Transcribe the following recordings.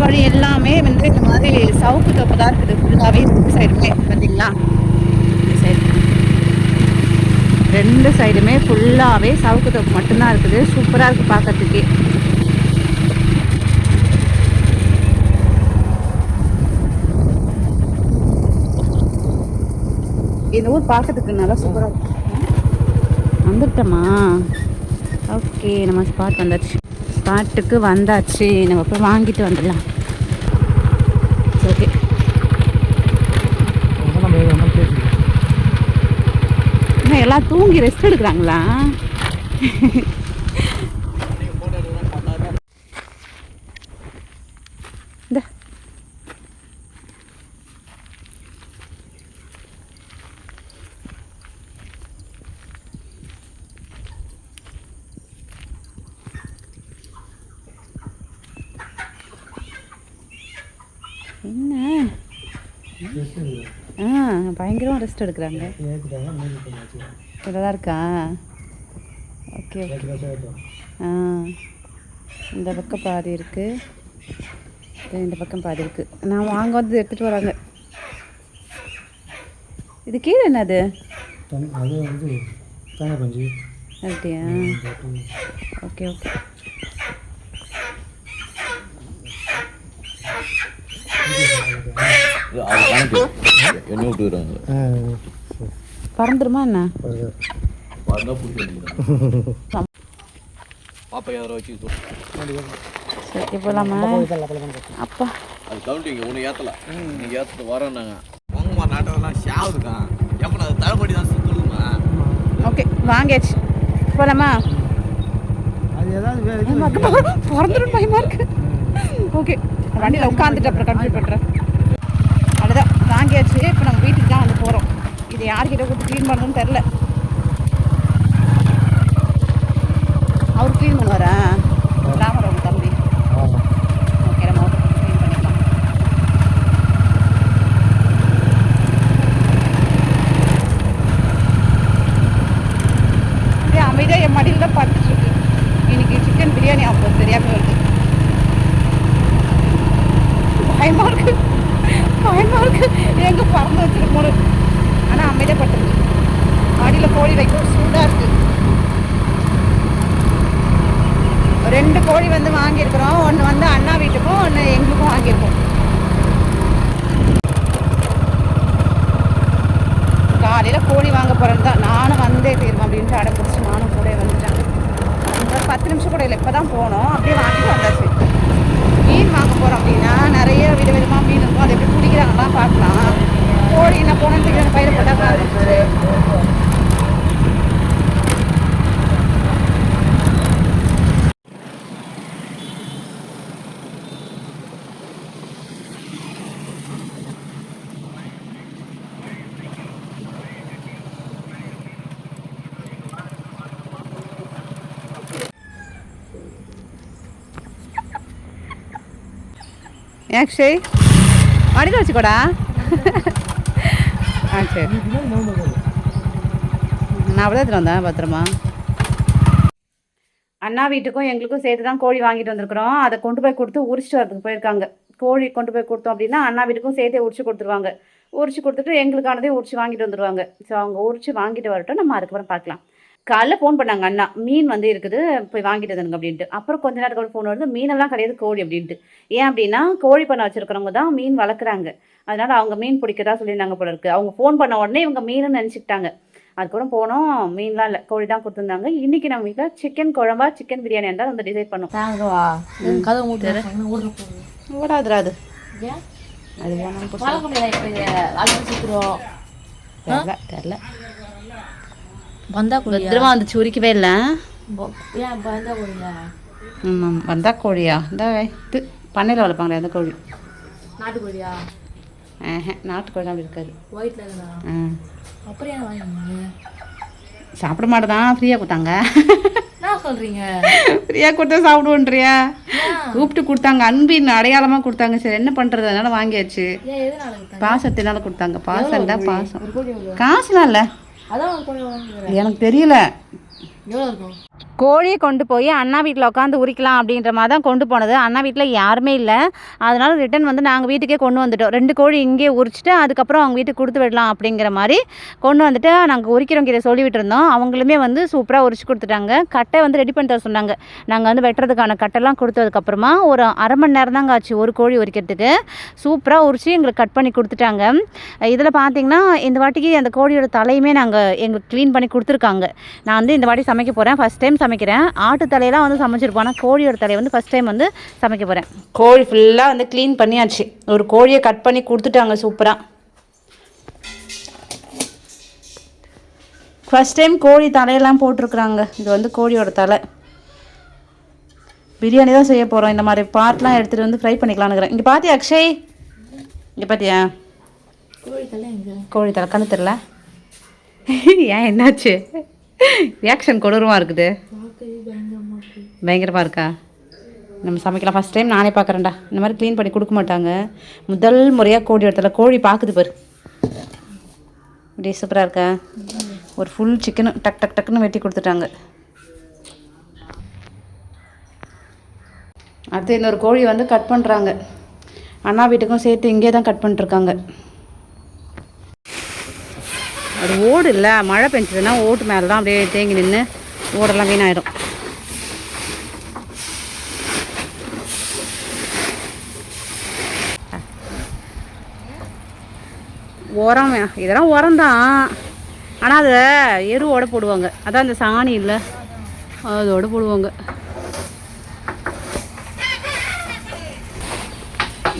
அப்படி எல்லாமே வந்து இந்த மாதிரி சவுக்கு தோப்பு தான் இருக்குது ஃபுல்லாகவே ரெண்டு சைடுமே பார்த்தீங்களா. இந்த சைடு ரெண்டு சைடுமே ஃபுல்லாகவே சவுக்கு தோப்பு மட்டும்தான் இருக்குது. சூப்பராக இருக்குது பார்க்கறதுக்கே. இந்த ஊர் பார்க்கறதுக்கு நல்லா சூப்பராக இருக்கு. வந்துட்டோமா? ஓகே, நம்ம ஸ்பாட் வந்தாச்சு. ஸ்பாட்டுக்கு வந்தாச்சு. நம்ம போய் வாங்கிட்டு வந்துடலாம். ஓகே, இன்னும் எல்லாம் தூங்கி ரெஸ்ட் எடுக்கிறாங்களா? இந்த என்ன பயங்கரமாக ரெஸ்ட் எடுக்கிறாங்க. இதில் இருக்கா? Okay okay. இந்த பக்கம் பாதி இருக்குது, இந்த பக்கம் பாதி இருக்குது. நான் வாங்க வந்து எடுத்துகிட்டு வராங்க. இது கீழே என்னது? அப்படியா? Okay okay. பறந்துருமா என்ன? சரி போலாமா? அப்பா அது கவுண்டிங் ஒன்று ஏற்றல, நீங்கள் ஏற்ற வரோன்னாங்க. வாங்கம்மா, நாட்டெல்லாம் ஷாவுதுக்கா எப்போ அது தளபடி தான் சுற்றுமா. ஓகே, வாங்கியாச்சு. போலாமா? அது ஏதாவது பிறந்துடும் பயமாக இருக்கு. ஓகே, வண்டியில் உட்காந்துட்டு அப்புறம் கன்ஃபியூ பண்ணுறேன். அதுதான் வாங்கியாச்சு. இப்போ நம்ம வீட்டுக்கு தான் வந்து போகிறோம். இது யார்கிட்ட கொடுத்து க்ளீன் பண்ணணும்னு தெரில. அவர் க்ளீன் பண்ணுவாரா? ராமராவ் தம்பி. ஓகே, நம்ம க்ளீன் பண்ணிக்கலாம். அப்படியே அமைதியாக என் மடியில் தான் படுத்துட்ருக்கு. இன்னைக்கு சிக்கன் பிரியாணி அப்போ தெரியாமல் வருது. பயமாக இருக்கு, பயமாக இருக்கு. எங்கே பறந்து வச்சுருக்கோம். ஆனால் அமைதியாக பட்டுருக்கு. மடியில் கோழி வைக்க சூடாக இருக்குது. 2 கோழி வந்து வாங்கியிருக்கிறோம். ஒன்று வந்து அண்ணா வீட்டுக்கும் ஒன்று எங்களுக்கும் வாங்கியிருக்கோம். காலையில் கோழி வாங்க போகிறது தான். நானும் வந்தே தீரும் அப்படின்ட்டு அடை பிடிச்சி நானும் கூட வந்துட்டேன். ஒரு 10 நிமிஷம் கூட இல்லை, இப்போ தான் போனோம். அப்படியே வாங்கிட்டு வந்தாச்சு. மீன் வாங்க போகிறோம் அப்படின்னா நிறைய விதவிதமாக மீன் இருக்கும். அதை எப்படி பிடிக்கிறாங்கலாம் பார்க்கலாம். கோழி என்ன போனதுக்கு பயிர் போட்டால் ஏக்ஷய் மடியில் வச்சுக்கோடா. சரி, நான் அப்படியே எடுத்துகிட்டு வந்தேன் பத்திரமா. அண்ணா வீட்டுக்கும் எங்களுக்கும் சேர்த்து தான் கோழி வாங்கிட்டு வந்திருக்கிறோம். அதை கொண்டு போய் கொடுத்து உரிச்சிட்டு வரதுக்கு போயிருக்காங்க. கோழி கொண்டு போய் கொடுத்தோம் அப்படின்னா அண்ணா வீட்டுக்கும் சேர்த்தே உரிச்சு கொடுத்துருவாங்க. உரிச்சு கொடுத்துட்டு எங்களுக்கானதே உரிச்சு வாங்கிட்டு வந்துடுவாங்க. ஸோ அவங்க உரிச்சு வாங்கிட்டு வரட்டும், நம்ம அதுக்கப்புறம் பார்க்கலாம். காலைல ஃபோன் பண்ணாங்க அண்ணா, மீன் வந்து இருக்குது போய் வாங்கிட்டு வந்துங்க அப்படின்ட்டு. அப்புறம் கொஞ்ச நேரத்துக்கு ஃபோன் வருது, மீனெல்லாம் கிடையாது கோழி அப்படின்ட்டு. ஏன் அப்படின்னா கோழி பண்ண வச்சுருக்கிறவங்க தான் மீன் வளர்க்குறாங்க. அதனால் அவங்க மீன் பிடிக்கதா சொல்லியிருந்தாங்க போல இருக்குது. அவங்க ஃபோன் பண்ண உடனே இவங்க மீனுன்னு நினச்சிக்கிட்டாங்க. அதுக்கப்புறம் போனோம், மீன்லாம் இல்லை, கோழி தான் கொடுத்துருந்தாங்க. இன்றைக்கி நம்ம வீட்டில் சிக்கன் குழம்பா சிக்கன் பிரியாணி இருந்தால் வந்து டிசைட் பண்ணோம். ஓடாதுரா அது அது தெரில. பத்திரமா வந்துச்சு, உரிக்கவே இல்லை. வந்தா கோழியா? இந்த இது பண்ணையில் வளர்ப்பாங்களே அந்த கோழி. நாட்டுக்கோழியா? நாட்டுக்கோழி தான் அப்படி இருக்காது. சாப்பிட மாட்டேதான், ஃப்ரீயாக கொடுத்தாங்க. சொல்கிறீங்க ஃப்ரீயாக கொடுத்தா சாப்பிடுவோன்றியா? கூப்பிட்டு கொடுத்தாங்க, அன்பின் அடையாளமாக கொடுத்தாங்க. சரி என்ன பண்ணுறது, அதனால வாங்கியாச்சு. பாசத்தினால கொடுத்தாங்க. பாசம் தான் பாசம். காசுலாம் இல்லை, எனக்கு தெரியல. கோழியை கொண்டு போய் அண்ணா வீட்டில் உட்காந்து உரிக்கலாம் அப்படின்ற மாதிரி தான் கொண்டு போனது. அண்ணா வீட்டில் யாருமே இல்லை. அதனால் ரிட்டன் வந்து நாங்கள் வீட்டுக்கே கொண்டு வந்துவிட்டோம். 2 கோழி இங்கே உரிச்சிட்டு அதுக்கப்புறம் அவங்க வீட்டுக்கு கொடுத்து விடலாம் அப்படிங்கிற மாதிரி கொண்டு வந்துட்டு நாங்கள் உரிக்கிறவங்க இதை சொல்லிவிட்டு இருந்தோம். அவங்களுமே வந்து சூப்பராக உரிச்சு கொடுத்துட்டாங்க. கட்டை வந்து ரெடி பண்ணி தர சொன்னாங்க. நாங்கள் வந்து வெட்டுறதுக்கான கட்டெல்லாம் கொடுத்ததுக்கப்புறமா ஒரு அரை மணி நேரம் தாங்க ஆச்சு ஒரு கோழி உரிக்கிறதுக்கு. சூப்பராக உரித்து எங்களுக்கு கட் பண்ணி கொடுத்துட்டாங்க. இதில் பார்த்திங்கன்னா இந்த வாட்டிக்கு அந்த கோழியோட தலையுமே எங்களுக்கு க்ளீன் பண்ணி கொடுத்துருக்காங்க. நான் வந்து இந்த வாட்டி சமைக்க போகிறேன். ஃபஸ்ட் டைம் சமைக்கிறேன். ஆட்டு தலையெல்லாம் வந்து சமைச்சிருப்போம். ஆனால் கோழியோட தலையை வந்து ஃபஸ்ட் டைம் வந்து சமைக்க போகிறேன். கோழி ஃபுல்லாக வந்து க்ளீன் பண்ணியாச்சு. ஒரு கோழியை கட் பண்ணி கொடுத்துட்டாங்க சூப்பராக. ஃபஸ்ட் டைம் கோழி தலையெல்லாம் போட்டிருக்குறாங்க. இது வந்து கோழியோட தலை. பிரியாணி தான் செய்ய போகிறோம். இந்த மாதிரி பார்ட்லாம் எடுத்துகிட்டு வந்து ஃப்ரை பண்ணிக்கலாம்னு இருக்கிறேன். இங்கே பார்த்தியா அக்ஷய்? இங்கே பார்த்தியா கோழி தலை? கண்ணு தெரில. ஏன் என்னாச்சு? ரியாக்ஷன் கொடூரமாக இருக்குது. பயங்கரமாக இருக்கா? நம்ம சமைக்கலாம். ஃபஸ்ட் டைம் நானே பார்க்குறேன்டா. இந்த மாதிரி க்ளீன் பண்ணி கொடுக்க மாட்டாங்க. முதல் முறையாக கோழி இடத்துல கோழி பார்க்குது பாரு. அப்படியே சூப்பராக இருக்கா? ஒரு ஃபுல் சிக்கனு டக் டக் டக்குன்னு வெட்டி கொடுத்துட்டாங்க. அடுத்து இன்னொரு கோழி வந்து கட் பண்ணுறாங்க. அண்ணா வீட்டுக்கும் சேர்த்து இங்கே தான் கட் பண்ணிட்டுருக்காங்க. அது ஓடு இல்லை, மழை பெஞ்சதுன்னா ஓட்டு மேலே தான் அப்படியே தேங்கி நின்று ஓடெல்லாம் வீணாயிடும். உரம் இதெல்லாம் உரம் தான். ஆனால் அதை எருவோட போடுவாங்க. அதான் அந்த சாணி இல்லை அதோடு போடுவாங்க.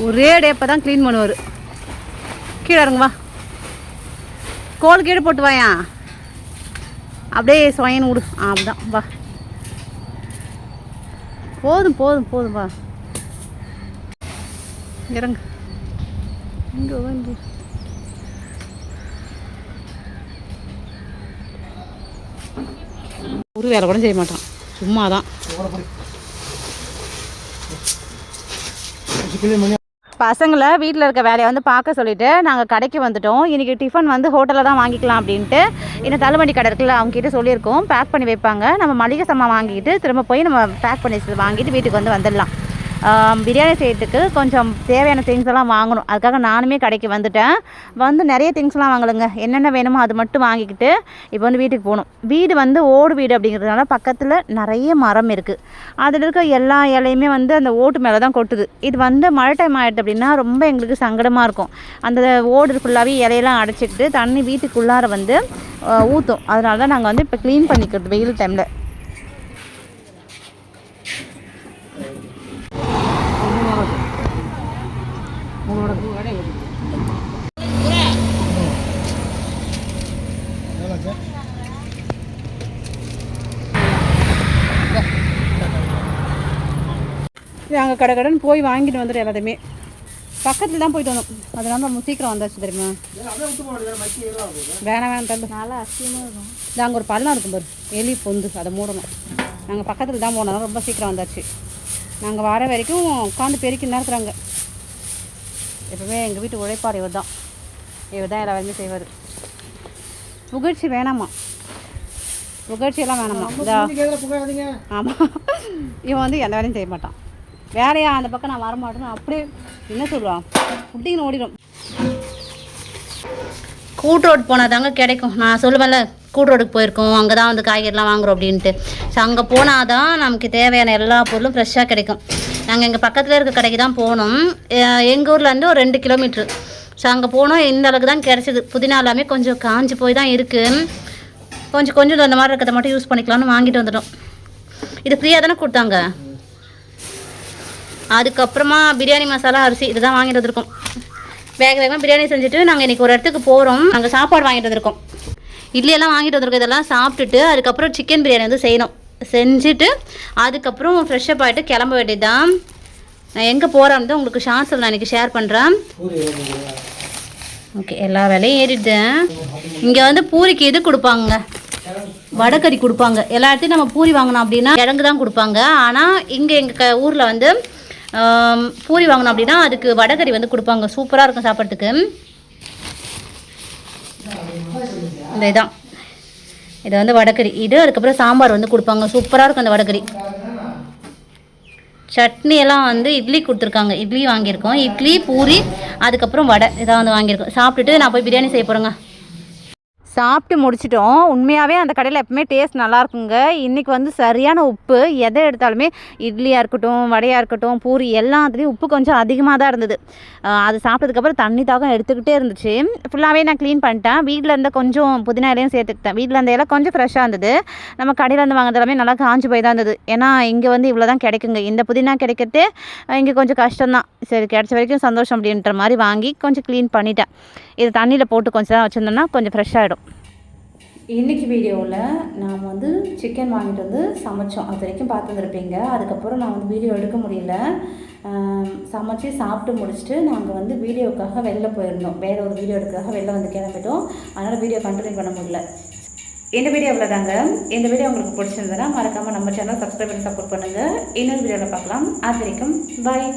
ஒரே டேப்பை தான் க்ளீன் பண்ணுவார். கீழே இறங்குவா. கோல் கீழே போட்டு வாயா. அப்படியே சொயன்னு விடு. அப்படிதான் வா. போதும் போதும் போதும் வா. இறங்கு. இங்கே வந்து ஒரு வேலை கூட செய்ய மாட்டான். சும்மா தான். பசங்களை வீட்டில் இருக்க வேலையை வந்து பார்க்க சொல்லிவிட்டு நாங்கள் கடைக்கு வந்துட்டோம். இன்றைக்கி டிஃபன் வந்து ஹோட்டலில் தான் வாங்கிக்கலாம் அப்படின்ட்டு. இன்னும் தள்ளுவண்டி கடை இருக்குல்ல, அவங்ககிட்ட சொல்லியிருக்கோம் பேக் பண்ணி வைப்பாங்க. நம்ம மளிகை சாமான் வாங்கிக்கிட்டு திரும்ப போய் நம்ம பேக் பண்ணி வாங்கிட்டு வீட்டுக்கு வந்து வந்துடலாம். பிரியாணி செய்யறதுக்கு கொஞ்சம் தேவையான திங்ஸ் எல்லாம் வாங்கணும். அதுக்காக நானுமே கடைக்கு வந்துட்டேன். வந்து நிறைய திங்ஸ்லாம் வாங்கலைங்க. என்னென்ன வேணுமோ அது மட்டும் வாங்கிக்கிட்டு இப்போ வந்து வீட்டுக்கு போகணும். வீடு வந்து ஓடு வீடு அப்படிங்கிறதுனால பக்கத்தில் நிறைய மரம் இருக்குது. அதில் இருக்க எல்லா இலையுமே வந்து அந்த ஓட்டு மேலே தான் கொட்டுது. இது வந்து மழை டைம் ஆகிடுது அப்படின்னா ரொம்ப எங்களுக்கு சங்கடமாக இருக்கும். அந்த ஓடு ஃபுல்லாகவே இலையெல்லாம் அடைச்சிக்கிட்டு தண்ணி வீட்டுக்குள்ளார வந்து ஊற்றும். அதனால தான் நாங்கள் வந்து இப்போ க்ளீன் பண்ணிக்கிறது வெயில் டைமில். நாங்கள் கடைன்னு போய் வாங்கிட்டு வந்துடும். எல்லாத்தையுமே பக்கத்தில் தான் போயிட்டு வந்தோம். அதனால நம்ம சீக்கிரம் வந்தாச்சு தெரியுமா. வேணாம் தள்ளு. நல்லா அசியமாக இருக்கும். நாங்கள் ஒரு பள்ளம் இருக்கும் பாரு, எலி பொந்து, அதை மூடணும். நாங்கள் பக்கத்தில் தான் போனோம். ரொம்ப சீக்கிரம் வந்தாச்சு. நாங்கள் வர வரைக்கும் உட்காந்து பெருக்கின்னு தான் இருக்கிறாங்க. எப்பவுமே எங்கள் வீட்டு உழைப்பாடு இவர் தான் எல்லா வேலையுமே செய்வார். புகழ்ச்சி வேணாமா, புகழ்ச்சியெல்லாம் வேணாமா. ஆமாம், இவன் வந்து எந்த வேலையும் செய்ய மாட்டான். வேலையா அந்த பக்கம் நான் வரமாட்டேன்னு அப்படியே என்ன சொல்லுவான், அப்படிங்கன்னு ஓடிடும். கூட்ரோடு போனால் தாங்க கிடைக்கும். நான் சொல்லுவேன்ல, கூட்ரோடுக்கு போயிருக்கோம், அங்கே தான் வந்து காய்கறிலாம் வாங்குகிறோம் அப்படின்ட்டு. ஸோ அங்கே போனால் தான் நமக்கு தேவையான எல்லா பொருளும் ஃப்ரெஷ்ஷாக கிடைக்கும். நாங்கள் எங்கள் பக்கத்தில் இருக்க கடைக்கு தான் போனோம். எங்கள் ஊர்லேருந்து ஒரு 2 கிலோமீட்ரு. ஸோ அங்கே போனோம். இந்த அளவுக்கு தான் கிடச்சிது. புதினா எல்லாமே கொஞ்சம் காஞ்சி போய் தான் இருக்குது. கொஞ்சம் அந்த மாதிரி இருக்கிறத மட்டும் யூஸ் பண்ணிக்கலாம்னு வாங்கிட்டு வந்துட்டோம். இது ஃப்ரீயாக தானே கொடுத்தாங்க. அதுக்கப்புறமா பிரியாணி மசாலா, அரிசி இது தான் வாங்கிட்டு வந்திருக்கோம். வேகமாக பிரியாணி செஞ்சுட்டு நாங்கள் இன்றைக்கி ஒரு இடத்துக்கு போகிறோம். அங்கே சாப்பாடு வாங்கிட்டு வந்திருக்கோம். இட்லியெல்லாம் வாங்கிட்டு வந்திருக்கோம். இதெல்லாம் சாப்பிட்டுட்டு அதுக்கப்புறம் சிக்கன் பிரியாணி வந்து செய்யணும். செஞ்சுட்டு அதுக்கப்புறம் ஃப்ரெஷ்ஷப் ஆகிட்டு கிளம்ப வேண்டியது தான். நான் எங்கே போகிறேன்னு தான் உங்களுக்கு ஷார்ட்ஸில் நான் இன்றைக்கி ஷேர் பண்ணுறேன். ஓகே, எல்லா வேலையும் ஏறிட்டேன். இங்கே வந்து பூரிக்கு இது கொடுப்பாங்க, வடைக்கறி கொடுப்பாங்க. எல்லா இடத்தையும் நம்ம பூரி வாங்கினோம் அப்படின்னா கிழங்கு தான் கொடுப்பாங்க. ஆனால் இங்கே எங்கள் ஊரில் வந்து பூரி வாங்கினோம் அப்படின்னா அதுக்கு வடைக்கறி வந்து கொடுப்பாங்க. சூப்பராக இருக்கும் சாப்பிட்றதுக்கு. இந்த இதான் இது வந்து வடகறி இது. அதுக்கப்புறம் சாம்பார் வந்து கொடுப்பாங்க, சூப்பராக இருக்கும் அந்த வடகறி. சட்னி எல்லாம் வந்து இட்லி கொடுத்துருக்காங்க, இட்லி வாங்கியிருக்கோம், இட்லி பூரி அதுக்கப்புறம் வடை இதான் வந்து வாங்கியிருக்கோம். சாப்பிட்டுட்டு நான் போய் பிரியாணி செய்ய போகிறேங்க. சாப்பிட்டு முடிச்சிட்டோம். உண்மையாகவே அந்த கடையில் எப்பவுமே டேஸ்ட் நல்லாயிருக்குங்க. இன்றைக்கி வந்து சரியான உப்பு, எதை எடுத்தாலுமே இட்லியாக இருக்கட்டும், வடையாக இருக்கட்டும், பூரி எல்லாத்துலேயும் உப்பு கொஞ்சம் அதிகமாக தான் இருந்தது. அது சாப்பிட்டதுக்கப்புறம் தண்ணி தாகம் எடுத்துக்கிட்டே இருந்துச்சு. ஃபுல்லாகவே நான் க்ளீன் பண்ணிட்டேன். வீட்டில் இருந்த கொஞ்சம் புதினா இலையும் சேர்த்துக்கிட்டேன். வீட்டில் இருந்த இலை கொஞ்சம் ஃப்ரெஷ்ஷாக இருந்தது. நம்ம கடையில் இருந்து வாங்குறது எல்லாமே நல்லா காஞ்சி போய் தான் இருந்தது. ஏன்னா இங்கே வந்து இவ்வளோ தான் கிடைக்குங்க. இந்த புதினா கிடைக்கிறது இங்கே கொஞ்சம் கஷ்டம்தான். சரி கிடைச்ச வரைக்கும் சந்தோஷம் அப்படின்ற மாதிரி வாங்கி கொஞ்சம் க்ளீன் பண்ணிட்டேன். இது தண்ணியில் போட்டு கொஞ்சம் நேரம் வச்சுருந்தோம்னா கொஞ்சம் ஃப்ரெஷ்ஷாகிடும். இன்றைக்கி வீடியோவில் நாம் வந்து சிக்கன் வாங்கிட்டு வந்து சமைச்சோம். அது வரைக்கும் பார்த்துருப்பீங்க. அதுக்கப்புறம் நான் வந்து வீடியோ எடுக்க முடியல. சமைச்சு சாப்பிட்டு முடிச்சுட்டு நாங்கள் வந்து வீடியோவுக்காக வெளில போயிருந்தோம். வேறு ஒரு வீடியோ எடுக்கிறதுக்காக வெளில வந்து கிளம்பிட்டோம். அதனால் வீடியோ கண்டினியூ பண்ண முடியல. இந்த வீடியோ இவ்வளோதாங்க. இந்த வீடியோ உங்களுக்கு பிடிச்சிருந்ததுன்னா மறக்காமல் நம்ம சேனல் சப்ஸ்கிரைப் பண்ணி சப்போர்ட் பண்ணுங்கள். இன்னொரு வீடியோவில் பார்க்கலாம். அது வரைக்கும் பாய்.